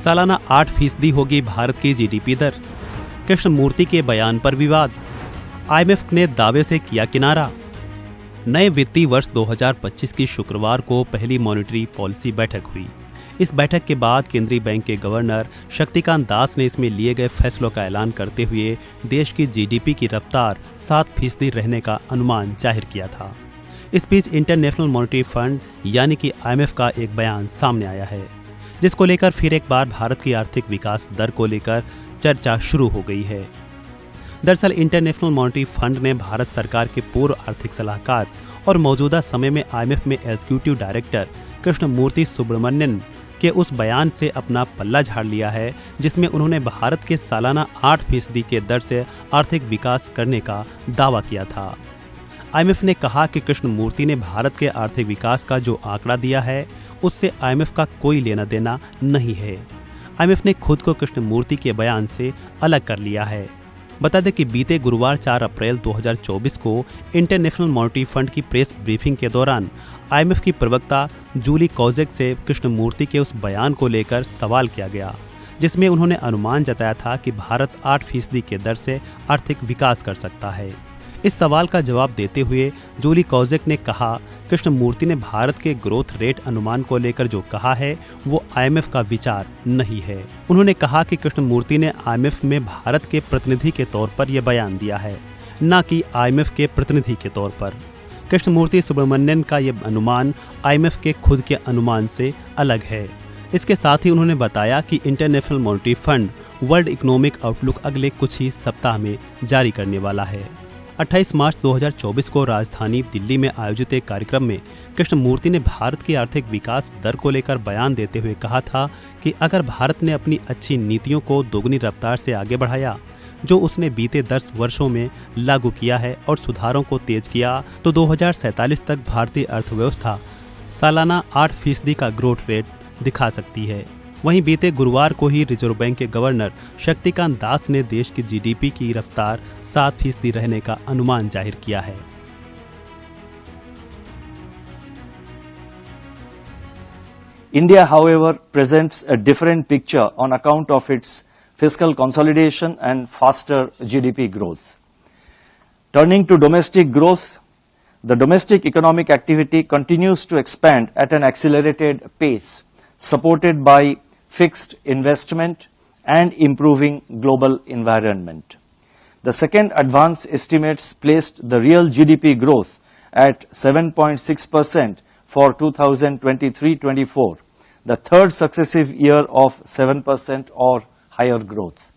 सालाना 8% होगी भारत की जीडीपी दर। कृष्णमूर्ति के बयान पर विवाद। आईएमएफ ने दावे से किया किनारा। नए वित्तीय वर्ष 2025 की शुक्रवार को पहली मॉनेटरी पॉलिसी बैठक हुई। इस बैठक के बाद केंद्रीय बैंक के गवर्नर शक्तिकांत दास ने इसमें लिए गए फैसलों का ऐलान करते हुए देश की जीडीपी की रफ्तार 7% रहने का अनुमान जाहिर किया था। इस बीच इंटरनेशनल मॉनेटरी फंड यानी कि आईएमएफ का एक बयान सामने आया है, जिसको लेकर फिर एक बार भारत की आर्थिक विकास दर को लेकर चर्चा शुरू हो गई है। दरअसल इंटरनेशनल मॉनेटरी फंड ने भारत सरकार के पूर्व आर्थिक सलाहकार और मौजूदा समय में आईएमएफ में एग्जीक्यूटिव डायरेक्टर कृष्णमूर्ति सुब्रमण्यन के उस बयान से अपना पल्ला झाड़ लिया है, जिसमें उन्होंने भारत के सालाना 8% के दर से आर्थिक विकास करने का दावा किया था। आईएमएफ ने कहा कि कृष्णमूर्ति ने भारत के आर्थिक विकास का जो आंकड़ा दिया है उससे आईएमएफ का कोई लेना देना नहीं है। आईएमएफ ने खुद को कृष्णमूर्ति के बयान से अलग कर लिया है। बता दें कि बीते गुरुवार 4 अप्रैल 2024 को इंटरनेशनल मॉनेटरी फंड की प्रेस ब्रीफिंग के दौरान आईएमएफ की प्रवक्ता जूली कॉजेक से कृष्णमूर्ति के उस बयान को लेकर सवाल किया गया, जिसमें उन्होंने अनुमान जताया था कि भारत 8% के दर से आर्थिक विकास कर सकता है। इस सवाल का जवाब देते हुए जूली कॉजेक ने कहा, कृष्णमूर्ति ने भारत के ग्रोथ रेट अनुमान को लेकर जो कहा है वो आईएमएफ का विचार नहीं है। उन्होंने कहा कि कृष्णमूर्ति ने आईएमएफ में भारत के प्रतिनिधि के तौर पर यह बयान दिया है, न कि आईएमएफ के प्रतिनिधि के तौर पर। कृष्णमूर्ति सुब्रमण्यन का यह अनुमान आईएमएफ के खुद के अनुमान से अलग है। इसके साथ ही उन्होंने बताया कि international monetary fund world economic outlook अगले कुछ ही सप्ताह में जारी करने वाला है। 28 मार्च 2024 को राजधानी दिल्ली में आयोजित एक कार्यक्रम में कृष्णमूर्ति ने भारत की आर्थिक विकास दर को लेकर बयान देते हुए कहा था कि अगर भारत ने अपनी अच्छी नीतियों को दोगुनी रफ्तार से आगे बढ़ाया, जो उसने बीते 10 वर्षों में लागू किया है, और सुधारों को तेज किया, तो 2047 तक भारतीय अर्थव्यवस्था सालाना 8% का ग्रोथ रेट दिखा सकती है। वहीं बीते गुरुवार को ही रिजर्व बैंक के गवर्नर शक्तिकांत दास ने देश की जीडीपी की रफ्तार 7% रहने का अनुमान जाहिर किया है। India, however, presents a different picture on account of its fiscal consolidation and faster GDP growth. Turning to domestic growth, the domestic economic activity continues to expand at an accelerated pace, supported by fixed investment and improving global environment. The second advance estimates placed the real GDP growth at 7.6% for 2023-24, the third successive year of 7% or higher growth.